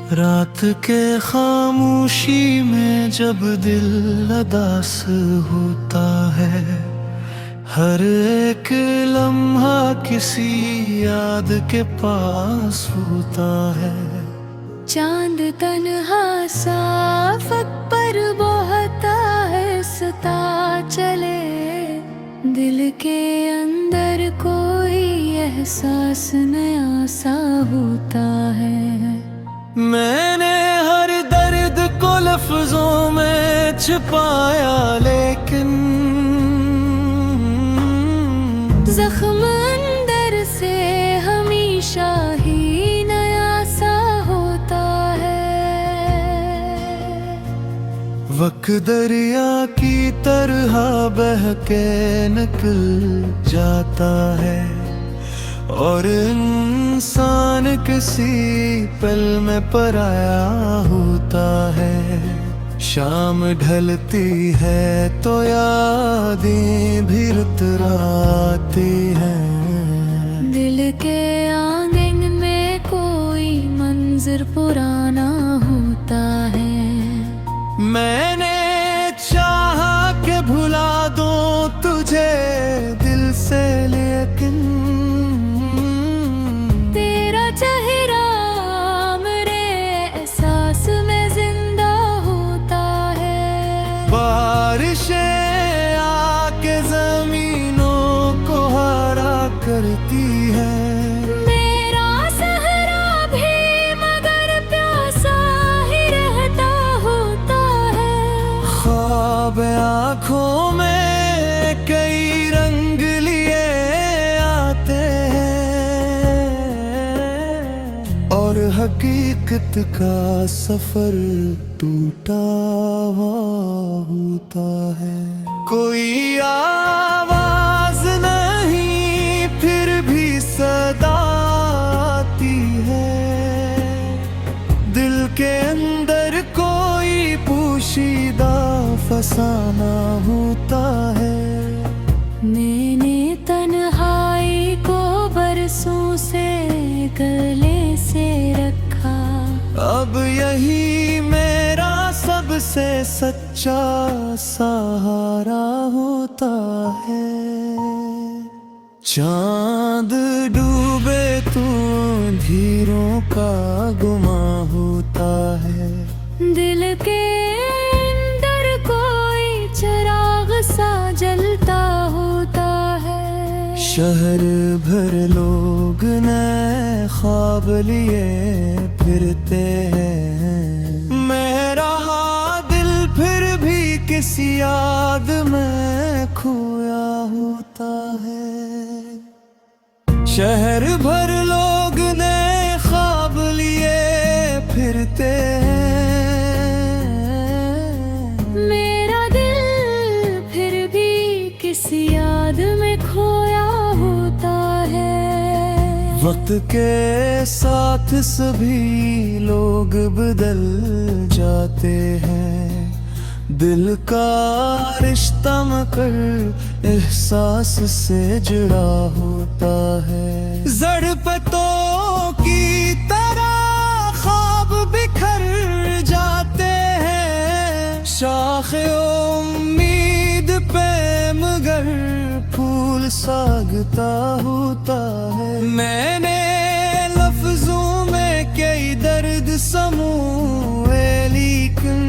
रात के खामोशी में जब दिल उदास होता है, हर एक लम्हा किसी याद के पास होता है। चांद तन्हा साफक पर बहता है, सता चले दिल के अंदर कोई एहसास नया सा होता है। मैंने हर दर्द को लफ्जों में छिपाया, लेकिन जख्म अंदर से हमेशा ही नया सा होता है। वक्त दरिया की तरह बह के निकल जाता है, और इंसान किसी पल में पराया होता है। शाम ढलती है तो यादें भी रुतराती हैं। दिल के आंगन में कोई मंजर पुराना होता है। मैंने चाहा कि भुला दूं तुझे दिल से, लेकिन तेरा चेहरा मेरे एहसास में जिंदा होता है। बारिशें आके जमीनों को हरा करती है। मेरा सहरा भी मगर प्यासा ही रहता होता है। ख्वाब आँखों में कई रंग लिए आते हैं, और हकीकत का सफर टूटा हुआ होता है। कोई आवाज नहीं फिर भी सदा आती है। दिल के अंदर कोई पोशीदा फसाना होता है। मैंने तन्हाई को बरसों से गले से रखा, अब यही मेरा सबसे सच्चा सहारा होता है। चांद डूबे तो अंधेरों का गुमा होता है। दिल के अंदर कोई चिराग सा जलता होता है। शहर भर लोग नए ख्वाब लिए फिरते हैं। मेरा दिल फिर भी किसी याद में खोया होता है। शहर भर लोग नए ख्वाब लिए फिरते हैं। मेरा दिल फिर भी किसी याद में खोया होता है। वक्त के साथ सभी लोग बदल जाते हैं। दिल का रिश्ता मगर एहसास से जुड़ा होता है। ज़ड़पतों की तरह ख्वाब बिखर जाते हैं। शाखे उम्मीद पे मगर फूल सागता होता है। मैंने लफ्जों में कई दर्द समूहे, लेकिन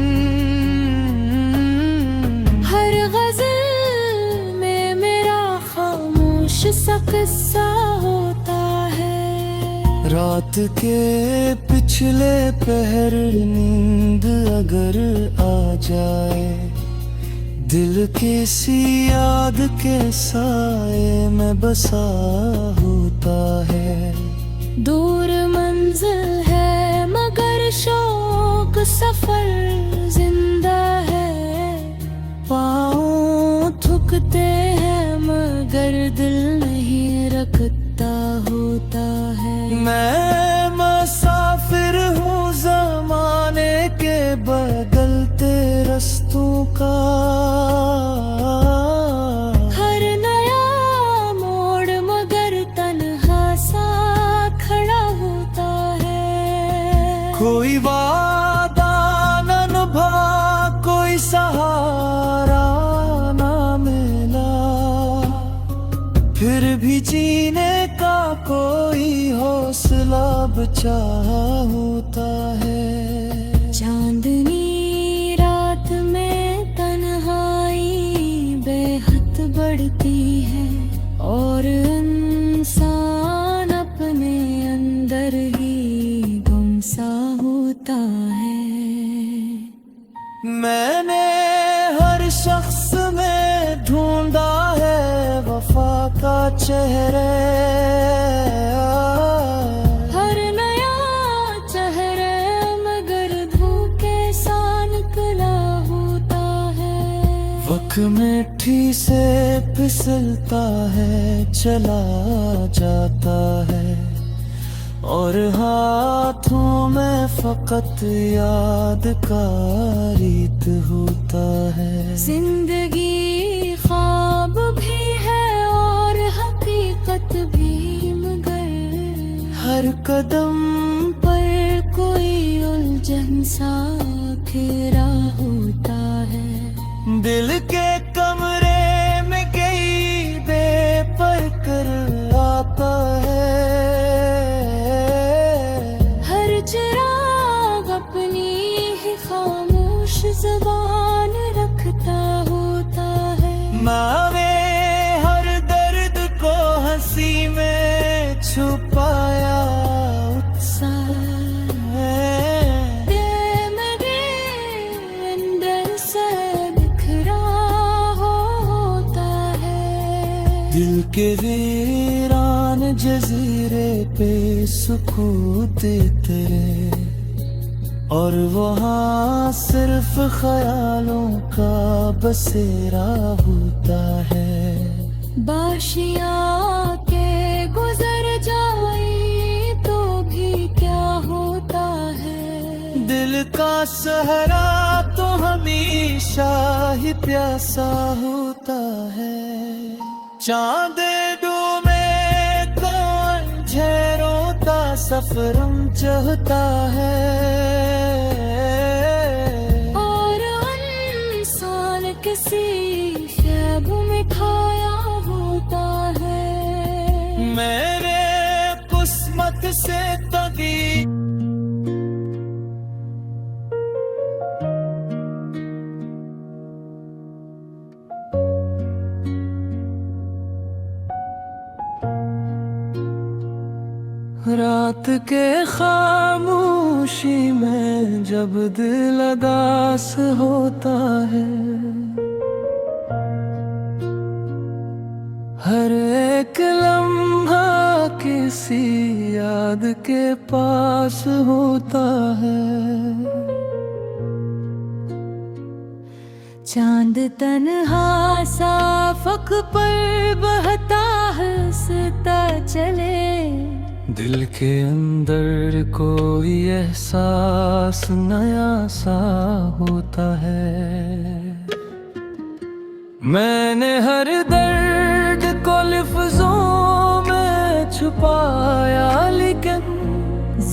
हर गज़ल में मेरा खामोश सा किस्सा होता है। रात के पिछले पहर नींद अगर आ जाए, दिल किसी याद के साए में बसा होता है। दूर मंजिल है मगर शौक सफर जिंदा है। पाँव थकते हैं मगर दिल नहीं रखता होता है। मैं मुसाफिर हूँ ज़माने के बदलते रस्तों का। हर नया मोड़ मगर तन्हा सा खड़ा होता है। कोई वादा न निभा, कोई सहारा ना मिला, फिर भी जीने का कोई हौसला बचा होता है। चांदनी रात में तन्हाई बेहद बढ़ती है, और इंसान अपने अंदर ही गुमसा होता है। मैंने हर शख्स में ढूंढा है वफा का चेहरा, हर नया चेहरा मगर धोखे सा निकला होता है। वक्त मिट्टी से फिसलता है, चला जाता है, और हाथों में फकत याद का रीत होता है। जिंदगी ख्वाब भी है और हकीकत भी, मगर हर कदम पर कोई उलझन सा घेरा होता है। दिल के कमरे में कई बेपर कर आता है, हर चिराग अपनी ही खामोश ज़बान रखता होता है। मावे हर दर्द को हंसी में छुपाया उत्साह है। मेरे अंदर से बिखरा होता है। दिल के वीरान जजीरे पे सुकूत तेरे, और वहाँ सिर्फ ख्यालों का बसेरा होता है। बाशिया के गुजर जाए तो भी क्या होता है। दिल का सहरा तो हमेशा ही प्यासा होता है। चांद डूबे तो अंधेरों का सफरम चाहता है, और इंसान किसी ख्वाब में खाया होता है। मेरे किस्मत से तभी रात के खामोशी में जब दिल उदास होता है, हर एक लम्हा किसी याद के पास होता है। चांद तन्हा साफक पर बहता हंसता चले, दिल के अंदर कोई एहसास नया सा होता है। मैंने हर दर्द को लफ्जों में छुपाया, लेकिन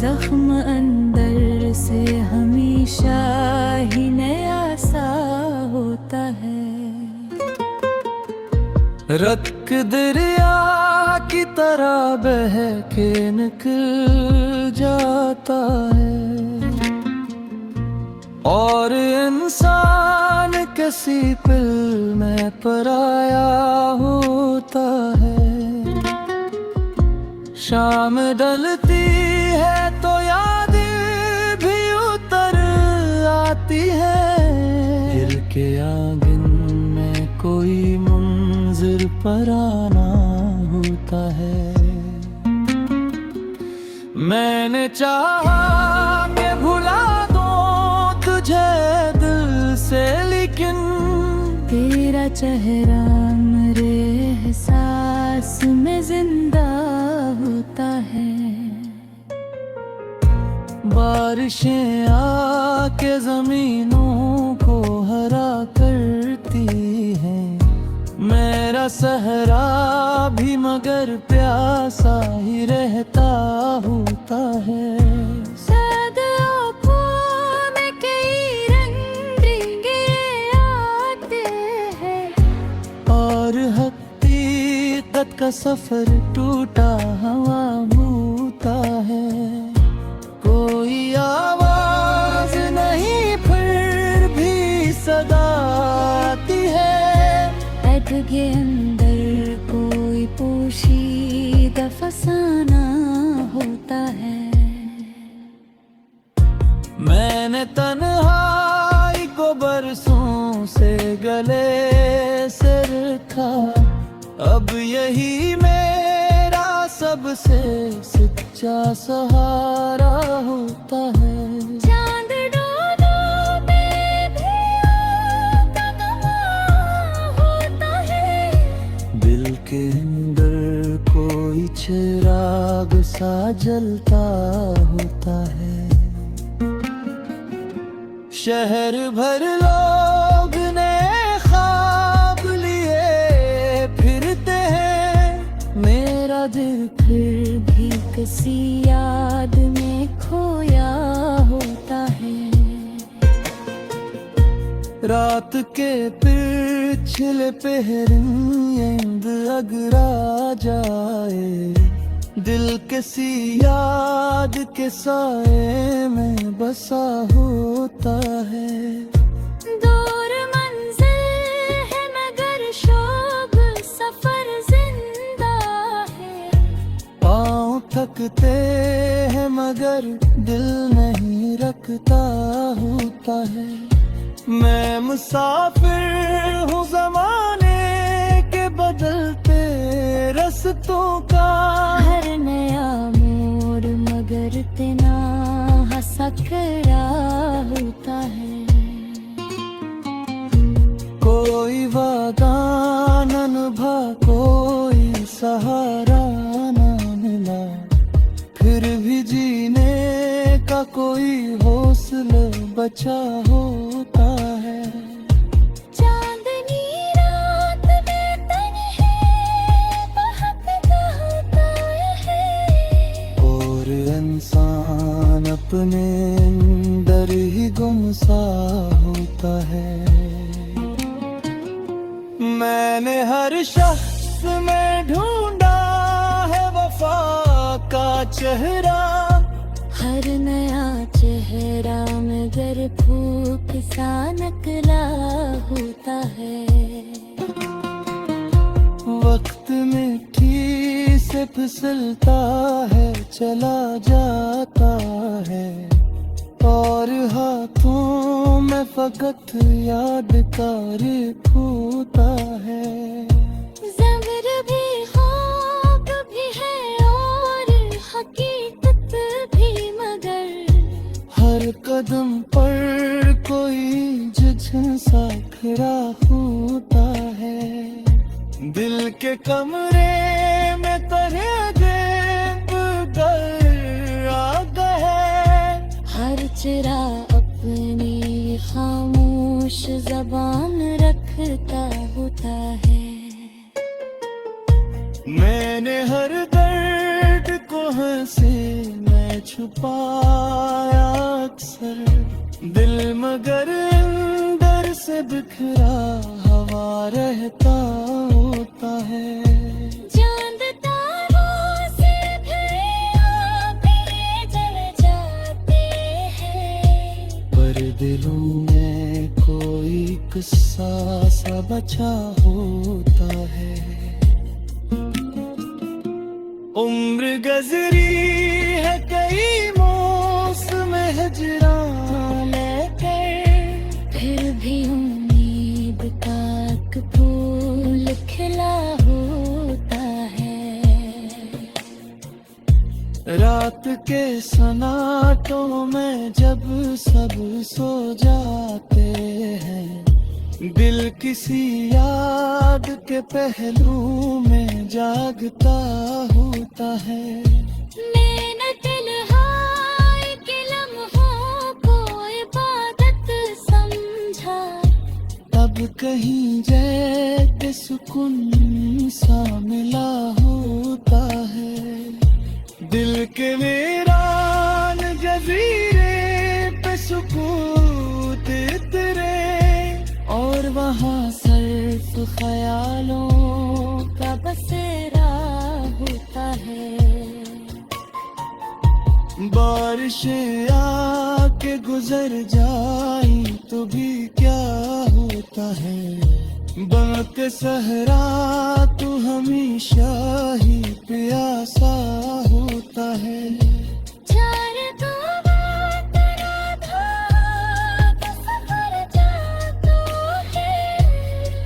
जख्म अंदर से हमेशा ही नया सा होता है। रत दरिया की तरह बह के निकल जाता है, और इंसान किसी पिल में पराया होता है। शाम ढलती है तो याद भी उतर आती है, दिल के आंगन में कोई मंजिर पर आना होता है। मैंने चाहा कि भुला दूं तुझे दिल से, लेकिन तेरा चेहरा मेरे एहसास में जिंदा होता है। बारिशें आके जमीनों को हरा करती हैं, मेरा सहरा भी मगर प्यासा ही रहता होता है। शायद सफर टूटा हवा भूता है, कोई आवाज नहीं फिर भी सदा आती है। बैठ के अंदर कोई पोशीदा फसाना होता है। मैंने तन्हाई को बरसों से गले से रखा, अब यही मेरा सबसे सच्चा सहारा होता है। चांद डोलों पे भी आता गवाह होता है। दिल के अंदर कोई चिराग सा जलता होता है। शहर भर लोग ने ख्वाब लिए फिरते हैं, मेरा दिल फिर भी किसी याद में खोया होता है। रात के पिछले पहरिंद अगर आ जाए, दिल किसी याद के साए में बसा होता है। दूर मंजिल है मगर शौक सफर जिंदा है। पाँव थकते हैं मगर दिल नहीं रखता होता है। मैं मुसाफिर हूँ ज़माने के बदलते रस्तों का, हर नया मोड़ मगर तेना हंसकरा होता है। कोई वादा न निभा, कोई सहारा न मिला, फिर भी जीने का कोई हौसला बचा होता है। चांदनी रात में तन्हे बहकता होता है। और इंसान अपने अंदर ही गुमसा होता है। मैंने हर शख्स में ढूंढा है वफा का चेहरा, हर नया चेहरा मगर फूक सा नकला होता है। वक्त मिट्टी से फिसलता है चला जाता है, और हाथों में फकत यादगार फूटा है। ज़बर भी ख्वाब भी है और हकीकत भी मगर हर कदम पर कोई झंझा खड़ा होता है। दिल के कमरे में तरह देवगर आ गए, हर चिरा अपनी खामोश जबान रखता होता है। मैंने हर दर्द को हंसी में छुपाया अक्सर, दिल मगर अंदर से बिखरा हवा रहता होता है। चांद तारों से फिर आके जल जाते हैं, पर दिलों में कोई किस्सा सा बचा होता है। उम्र गजरी है कई मौसम हिजरां लेकर, फिर भी उम्मीद का एक फूल खिला होता है। रात के सन्नाटों में जब सब सो जाते हैं, दिल किसी याद के पहलू में जागता होता है। मैंने तन्हाई के लम्हों को इबादत समझा, तब कहीं जैसे सुकून सा मिला होता है। दिल के वीरान जजीरे पे सुकूत उतरे, और वहाँ सिर्फ ख्यालों का बसेरा बारिशें आके गुजर जाई तो भी क्या होता है, बनके सहरा तू हमेशा ही प्यासा होता है। चार तो बात ना था, सफर जाता है।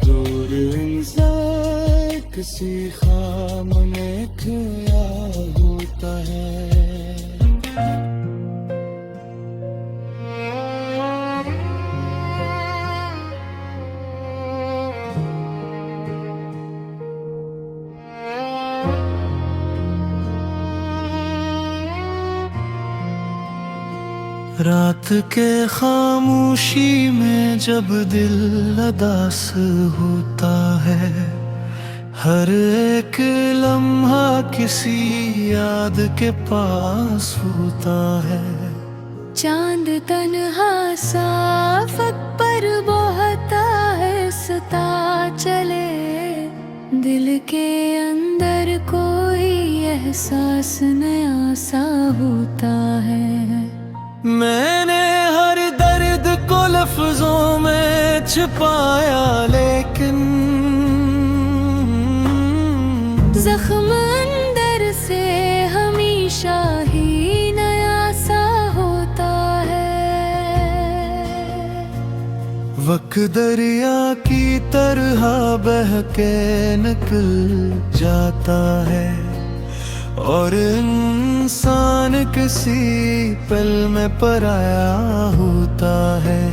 दूर इंसान किसी खाम में खोया होता है। रात के खामोशी में जब दिल उदास होता है, हर एक लम्हा किसी याद के पास होता है। चांद तन्हा साफक पर बहता है, सता चले दिल के अंदर कोई एहसास नया सा होता है। मैंने हर दर्द को लफ्जों में छिपाया, लेकिन जख्म अंदर से हमेशा ही नया सा होता है। वक्त दरिया की तरह बह के निकल जाता है, और इंसान किसी पल में पराया होता है।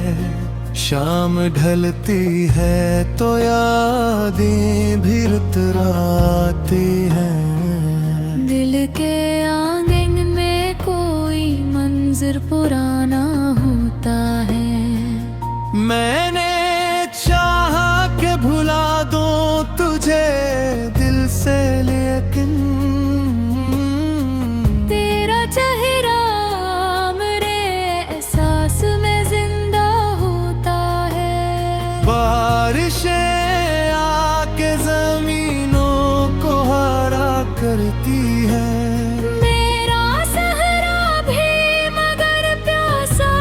शाम ढलती है तो यादें भी रुतराती हैं। दिल के आंगन में कोई मंजर पुराना होता है। मैंने चाहा के भुला दूं तुझे दिल से, लेकिन तेरा चेहरा मेरे एहसास में जिंदा होता है। बारिशें आके जमीनों को हरा करती है। मेरा सहरा भी मगर प्यासा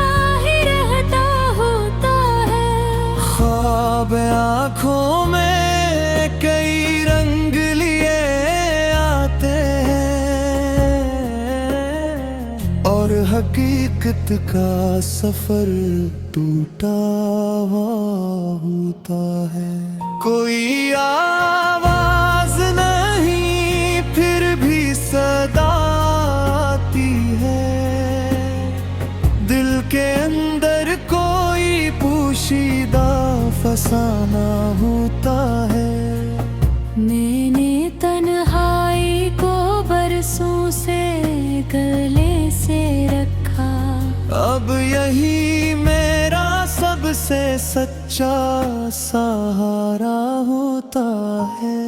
ही रहता होता है। ख्वाब आँखों में कई रंग लिए आते हैं, और हकीकत का सफर टूटा हुआ होता है। कोई आवाज नहीं फिर भी सदा आती है, दिल के अंदर कोई पोशीदा फसाना होता है। मैंने तन्हाई को बरसों से गले से रखा, अब यही मेरा सबसे सच्चा सहारा होता है।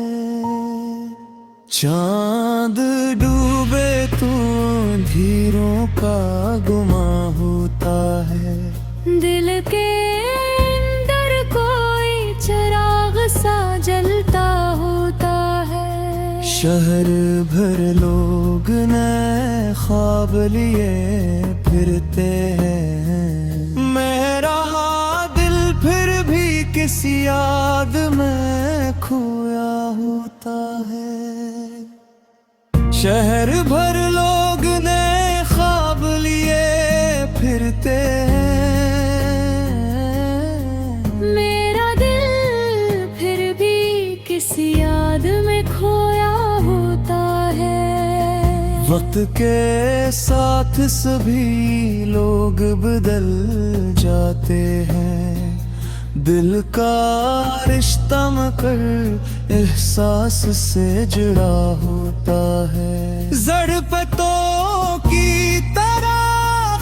चांद डूबे तो अंधेरों का गुमा होता है। दिल के अंदर कोई चिराग सा जलता होता है। शहर भर लोग नए ख्वाब लिए फिरते हैं। मेरा दिल फिर भी किसी याद में खोया होता है। शहर भर लोग नए ख्वाब लिए फिरते हैं। मेरा दिल फिर भी किसी याद में खोया होता है। वक्त के साथ सभी लोग बदल जाते हैं। दिल का रिश्ता मगर एहसास से जुड़ा होता है। ज़ड़पतों की तरह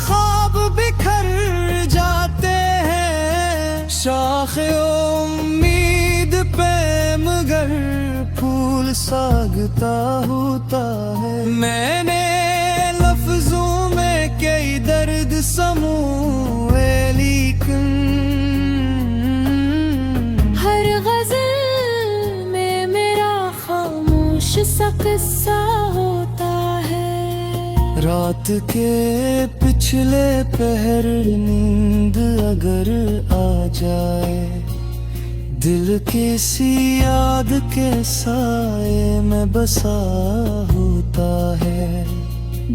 ख्वाब बिखर जाते हैं। शाखे उम्मीद पे मगर फूल सागता होता है। मैंने लफ्जों में कई दर्द समूहे, लेकिन हर गज़ल में मेरा खामोश सा किस्सा होता है। रात रात के पिछले पहर नींद अगर आ जाए, दिल किसी याद के साए में बसा होता है।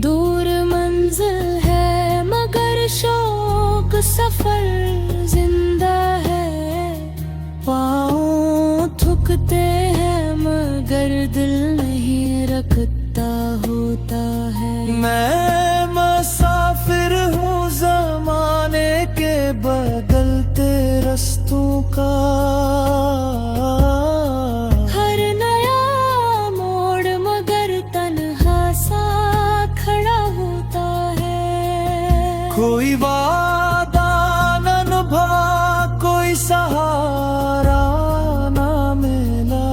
दूर मंजिल है मगर शौक सफर जिंदा है। पाँव थकते हैं मगर दिल नहीं रखता होता है। मैं मुसाफिर हूँ ज़माने के बदलते रस्तों का। हर नया मोड़ मगर तन्हा सा खड़ा होता है। कोई वादा न निभा, कोई सहारा न मिला,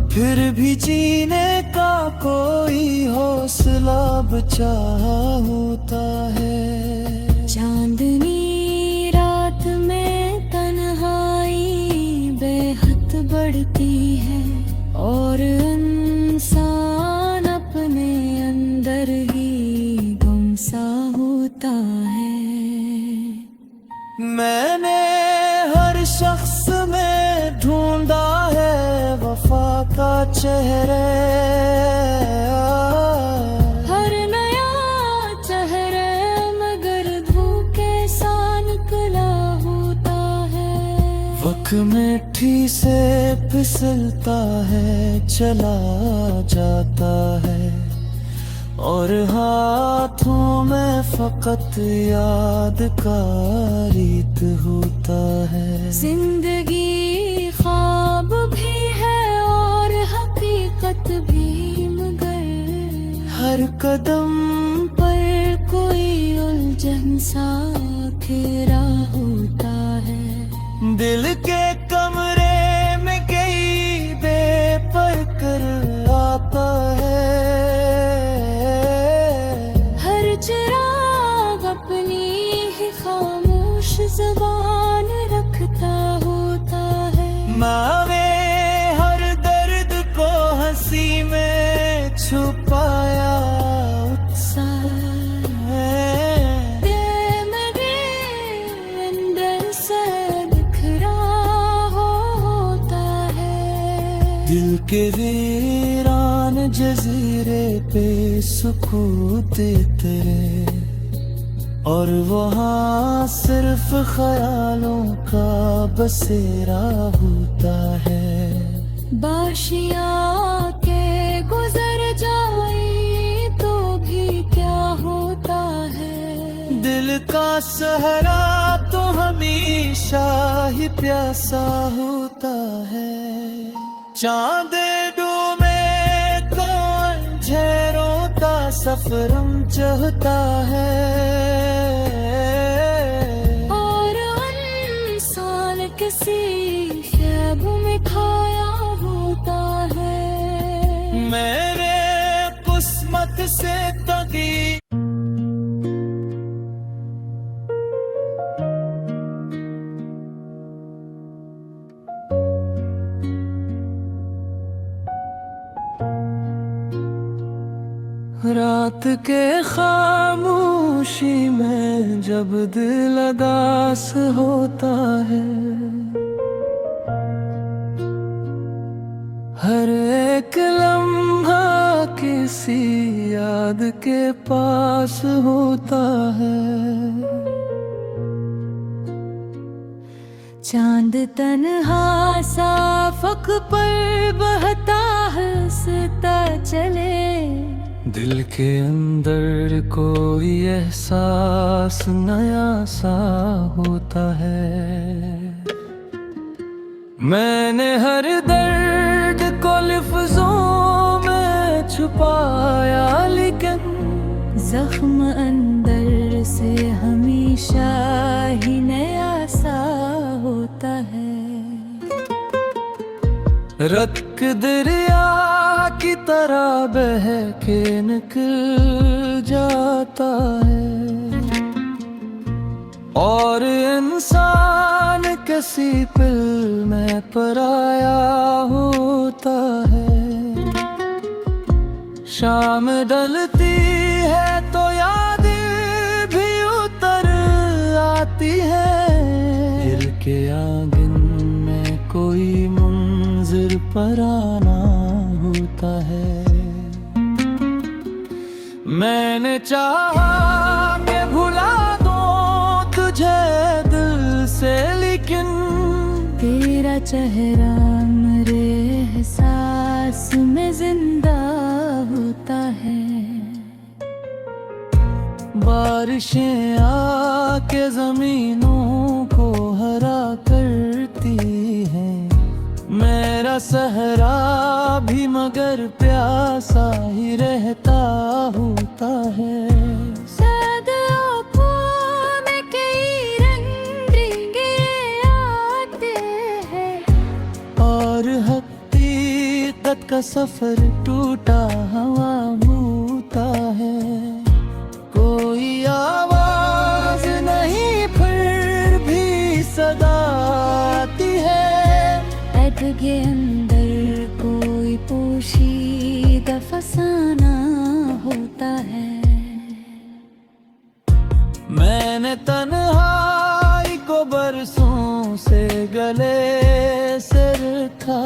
फिर भी जीने का कोई हौसला बचा होता है। चांदनी रात में तन्हाई बेहद बढ़ती है और इंसान अपने अंदर ही गुमसा होता है। मैंने हर शख्स में ढूंढा है वफा का चेहरा। हर नया चेहरा मगर धोखे सा निकला होता है। वक्त मिट्टी से फिसलता है, चला जाता है और हाथों में फकत याद का रीत होता है। जिंदगी ख्वाब भी है और हकीकत भी मगर हर कदम पर कोई उलझन सा घेरा होता है। दिल के कमरे में कई बेपर कर आता है। हर चिराग अपनी ही खामोश ज़बान रखता होता है। मावे हर दर्द को हंसी में छुपाया उत्साह है। मेरे अंदर से बिखरा होता है। दिल के वीरान जजीरे पे सुकूत तेरे, और वहाँ सिर्फ ख्यालों का बसेरा होता है। बाशिया के गुजर जाए तो भी क्या होता है। दिल का सहरा तो हमेशा ही प्यासा होता है। चांद डूबे तो अंधेरों का सफरम चाहता है और इंसान किसी ख्वाब में खाया होता है। मेरे किस्मत से तगी रात के खामोशी में जब दिल उदास होता है, हर एक लम्हा किसी याद के पास होता है। चांद तन्हा सा फक पर बहता हंसता चले। दिल के अंदर कोई एहसास नया सा होता है। मैंने हर दर्द को लफ्जों में छुपाया, लेकिन जख्म अंदर से हमेशा ही नया सा होता है। रत दरिया की तरह बह के निकल जाता है, और इंसान किसी पिल में पराया होता है। शाम ढलती है तो यादें भी उतर आती है। दिल के आंगन में कोई मंजिर पराना होता है। मैंने चाहा कि भुला दूं तुझे दिल से, लेकिन तेरा चेहरा मेरे एहसास में जिंदा होता है। बारिशें आके जमीनों को हरा करती हैं। मेरा सहरा भी मगर प्यासा ही रहता होता है। शायद आँखों में कई रंग रिंगे आते हैं, और हकीकत का सफर टूटा हवा होता है। कोई आवाज नहीं फिर भी सदा आती है। ऐठ के अंदर कोई पोशीदा फसाना होता है। मैंने तन्हाई को बरसों से गले से रखा,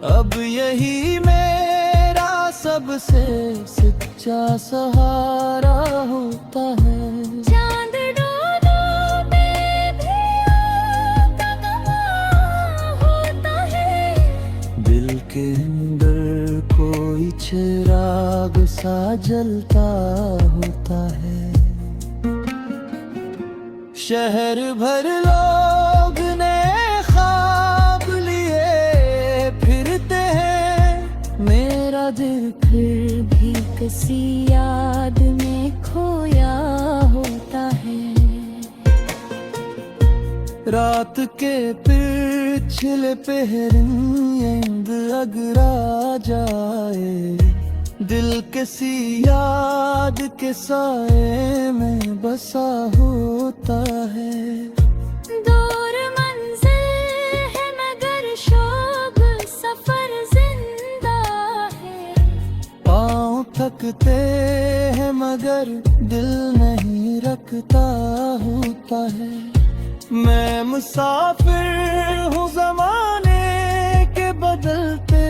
अब यही मेरा सबसे सच्चा सहारा होता है। चांद डोलों में भी आपका गवाह होता है। दिल के अंदर कोई चिराग सा जलता होता है। शहर भर लोग ने ख्वाब लिए फिरते हैं। मेरा दिल फिर भी किसी याद में खोया होता है। रात के पिछले पहर नींद अगर आ जाए, दिल किसी याद के साए में बसा होता है। दूर मंजिल है मगर शौक सफर जिंदा है। पाँव थकते हैं मगर दिल नहीं रखता होता है। मैं मुसाफिर हूँ ज़माने के बदलते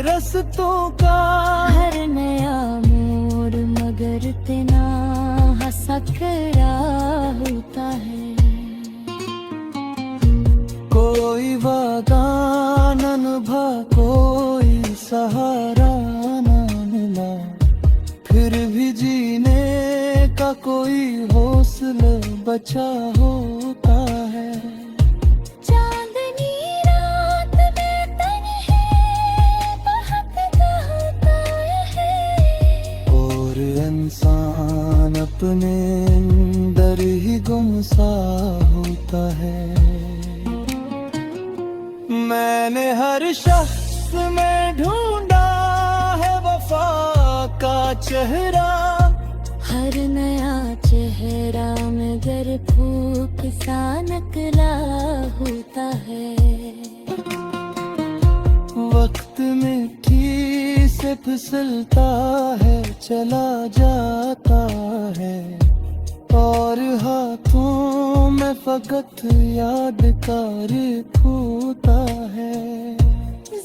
रस्तों का। हर नया मोड़ मगर तेना हंसकरा होता है। कोई वादा न निभा, कोई सहारा न मिला, फिर भी जीने का कोई हौसला बचा होता है। चांदनी रात में तन्हे बहकता है, और इंसान अपने अंदर ही गुमसा होता है। मैंने हर शख्स में ढूंढा है वफा का चेहरा। हर नया चेहरा मगर फूक सा नकला होता है। वक्त मिट्टी से फिसलता है, चला जाता है, और हाथों में फकत यादगार होता है।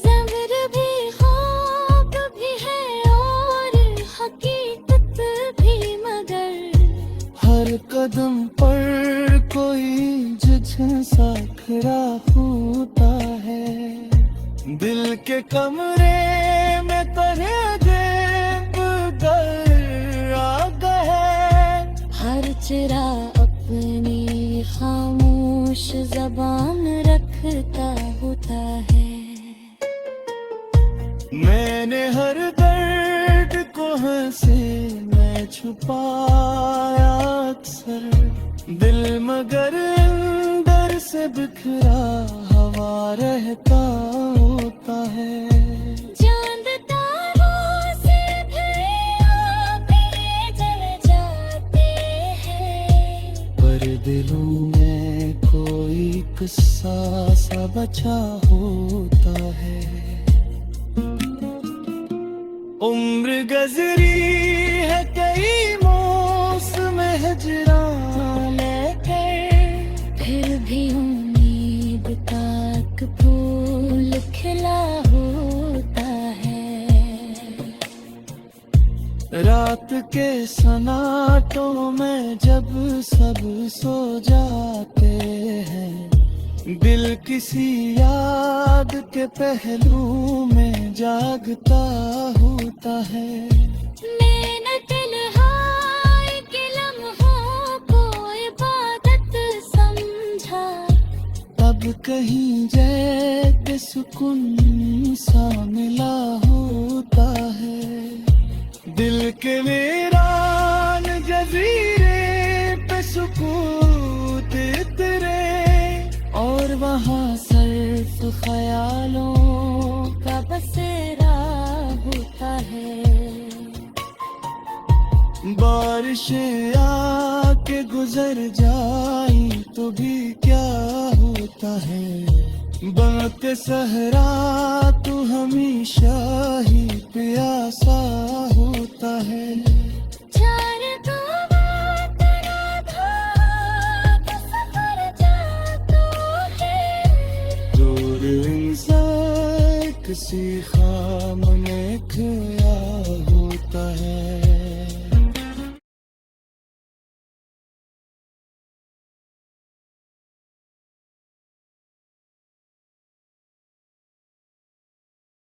ज़बर भी ख्वाब भी है और हकीकत भी, मगर हर कदम पर कोई झिझसा खड़ा होता है। दिल के कमरे में तरह देवगर आ गए। हर चिरा अपनी खामोश जबान रखता होता है। मैंने हर दर्द को हंसी में छुपाया अक्सर, दिल मगर अंदर से बिखरा हवा रहता होता है। चांद तारों से भरे आंखें जल जाते हैं, पर दिलों में कोई किस्सा सा बचा होता है। उम्र गजरी है कई मौसम हिजरान लेके, फिर भी उम्मीद का एक फूल खिला होता है। रात के सन्नाटों में जब सब सो जाते हैं, दिल किसी याद के पहलू में जागता होता है। मैंने तन्हाई के लम्हों को इबादत समझा, तब कहीं जैसे सुकून सा मिला होता है। दिल के वीरान जजीरे पे सुकूत इतरे, और वहाँ सिर्फ ख्यालों का बसेरा होता है। बारिशें आके गुजर जाई तो भी क्या होता है, बाके सहरा तू हमेशा ही प्यासा होता है। चार कौवा तेरा धागा के सफर जाता है, दूर इंसान किसी